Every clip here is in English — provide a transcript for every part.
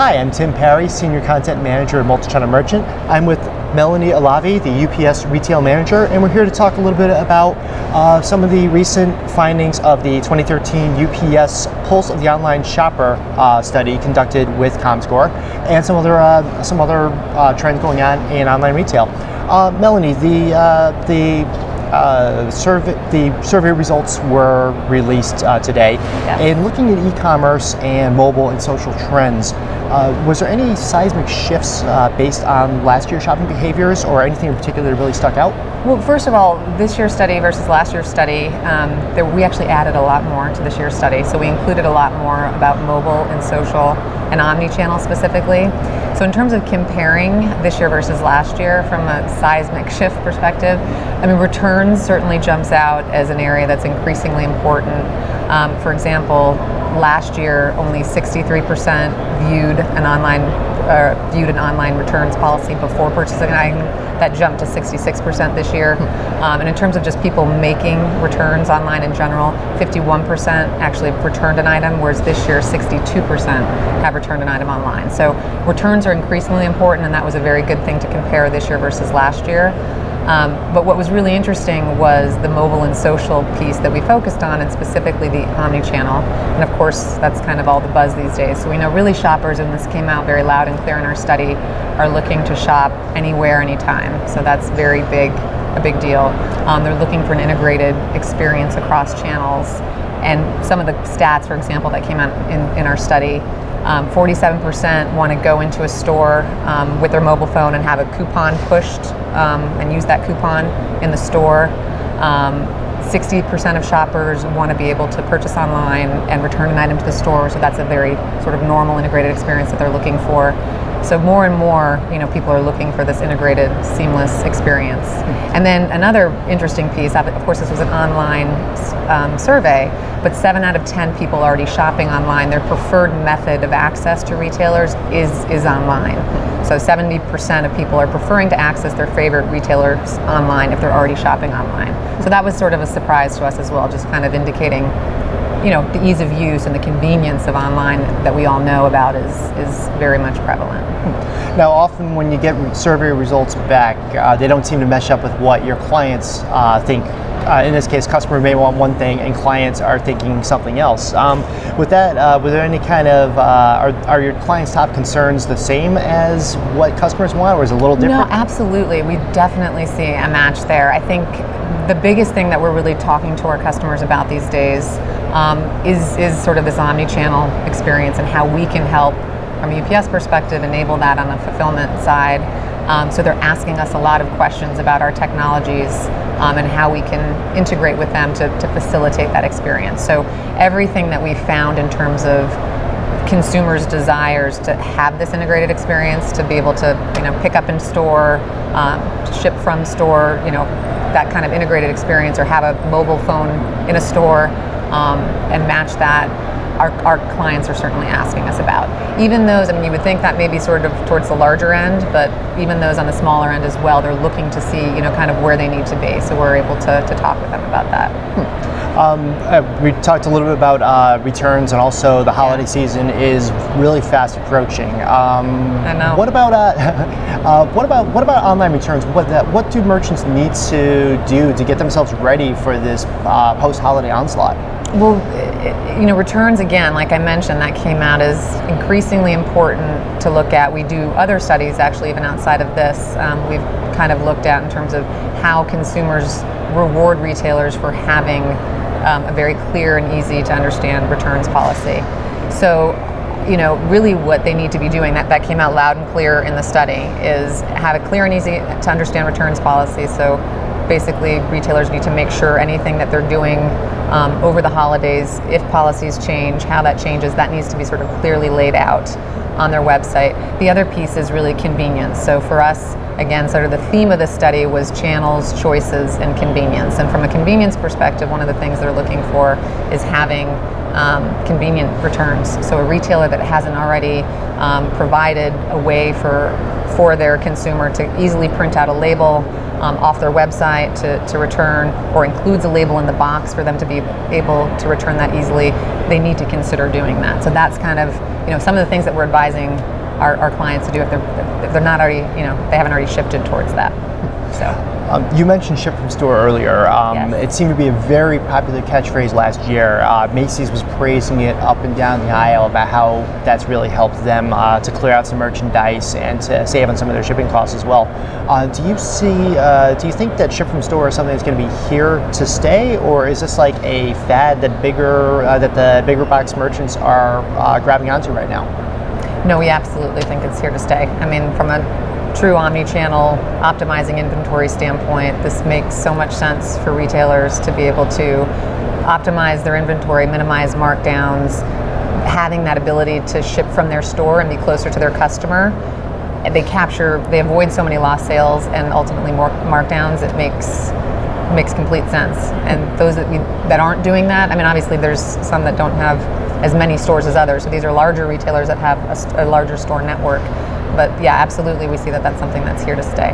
Hi, I'm Tim Parry, Senior Content Manager at Multi-Channel Merchant. I'm with Melanie Alavi, the UPS Retail Manager, and we're here to talk a little bit about some of the recent findings of the 2013 UPS Pulse of the Online Shopper study conducted with ComScore, and some other trends going on in online retail. Melanie, the survey results were released today. Yes. And looking at e-commerce and mobile and social trends, was there any seismic shifts based on last year's shopping behaviors, or anything in particular that really stuck out? Well, first of all, this year's study versus last year's study, we actually added a lot more to this year's study. So we included a lot more about mobile and social and omni-channel specifically. So in terms of comparing this year versus last year from a seismic shift perspective, I mean, returns certainly jumps out as an area that's increasingly important. For example, last year only 63% viewed an online returns policy before purchasing an item. That jumped to 66% this year. And in terms of just people making returns online in general, 51% actually returned an item, whereas this year 62% have returned an item online. So returns are increasingly important, and that was a very good thing to compare this year versus last year. But what was really interesting was the mobile and social piece that we focused on, and specifically the omni-channel. And of course, that's kind of all the buzz these days. So we know really shoppers, and this came out very loud and clear in our study, are looking to shop anywhere, anytime. So that's a big deal. They're looking for an integrated experience across channels. And some of the stats, for example, that came out in our study, 47% want to go into a store with their mobile phone and have a coupon pushed and use that coupon in the store. 60% of shoppers want to be able to purchase online and return an item to the store, so that's a very sort of normal integrated experience that they're looking for. So more and more, people are looking for this integrated, seamless experience. And then another interesting piece, of course this was an online survey, but 7 out of 10 people already shopping online, their preferred method of access to retailers is online. So 70% of people are preferring to access their favorite retailers online if they're already shopping online. So that was sort of a surprise to us as well, just kind of indicating the ease of use and the convenience of online that we all know about is very much prevalent. Now, often when you get survey results back, they don't seem to mesh up with what your clients think. In this case, customer may want one thing and clients are thinking something else. With that, were there any kind of, are your clients' top concerns the same as what customers want, or is it a little different? No, absolutely. We definitely see a match there. I think the biggest thing that we're really talking to our customers about these days is sort of this omni-channel experience and how we can help, from a UPS perspective, enable that on the fulfillment side. So they're asking us a lot of questions about our technologies and how we can integrate with them to facilitate that experience. So everything that we found in terms of consumers' desires to have this integrated experience, to be able to pick up in store, ship from store, that kind of integrated experience, or have a mobile phone in a store and match that, our clients are certainly asking us about. Even those, you would think that maybe sort of towards the larger end, but even those on the smaller end as well, they're looking to see, kind of where they need to be. So we're able to talk with them about that. We talked a little bit about returns, and also the holiday season is really fast approaching. I know. What about online returns? What do merchants need to do to get themselves ready for this post-holiday onslaught? Well, returns, again, like I mentioned, that came out as increasingly important to look at. We do other studies, actually, even outside of this. We've kind of looked at in terms of how consumers reward retailers for having a very clear and easy to understand returns policy. So, really what they need to be doing, that came out loud and clear in the study, is have a clear and easy to understand returns policy. So basically, retailers need to make sure anything that they're doing over the holidays, if policies change, how that changes, that needs to be sort of clearly laid out on their website. The other piece is really convenience. So for us, again, sort of the theme of the study was channels, choices, and convenience. And from a convenience perspective, one of the things they're looking for is having convenient returns. So a retailer that hasn't already provided a way for for their consumer to easily print out a label off their website to return, or includes a label in the box for them to be able to return that easily, they need to consider doing that. So that's kind of, some of the things that we're advising our clients to do if they're not already, they haven't already shifted towards that. So. You mentioned ship from store earlier. Yes. It seemed to be a very popular catchphrase last year. Macy's was praising it up and down the aisle about how that's really helped them to clear out some merchandise and to save on some of their shipping costs as well. Do you think that ship from store is something that's going to be here to stay, or is this like a fad that the bigger box merchants are grabbing onto right now? No, we absolutely think it's here to stay. I mean, from a true omni-channel optimizing inventory standpoint, this makes so much sense for retailers to be able to optimize their inventory, minimize markdowns, having that ability to ship from their store and be closer to their customer. They avoid so many lost sales and ultimately more markdowns. It makes complete sense. And those that aren't doing that, I mean, obviously there's some that don't have as many stores as others. So these are larger retailers that have a larger store network. But yeah, absolutely, we see that that's something that's here to stay.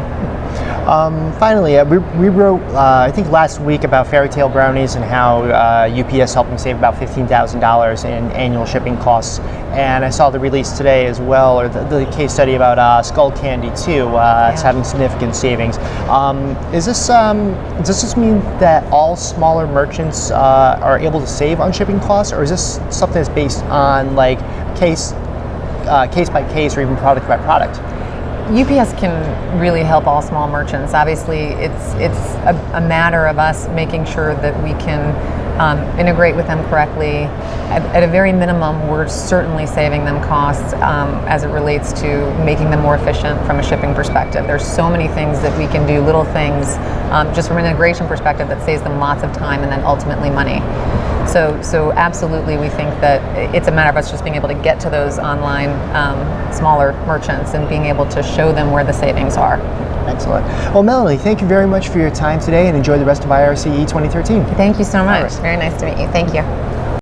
Finally, we wrote, I think last week, about Fairy Tale Brownies and how UPS helped them save about $15,000 in annual shipping costs. And I saw the release today as well, or the case study about Skull Candy too. It's having significant savings. Does this mean that all smaller merchants are able to save on shipping costs, or is this something that's based on like case by case or even product by product? UPS can really help all small merchants. Obviously, it's a matter of us making sure that we can integrate with them correctly. At a very minimum, we're certainly saving them costs as it relates to making them more efficient from a shipping perspective. There's so many things that we can do, little things, just from an integration perspective, that saves them lots of time and then ultimately money. So absolutely, we think that it's a matter of us just being able to get to those online smaller merchants and being able to show them where the savings are. Excellent. Well, Melanie, thank you very much for your time today, and enjoy the rest of IRCE 2013. Thank you so much. Right. Very nice to meet you. Thank you.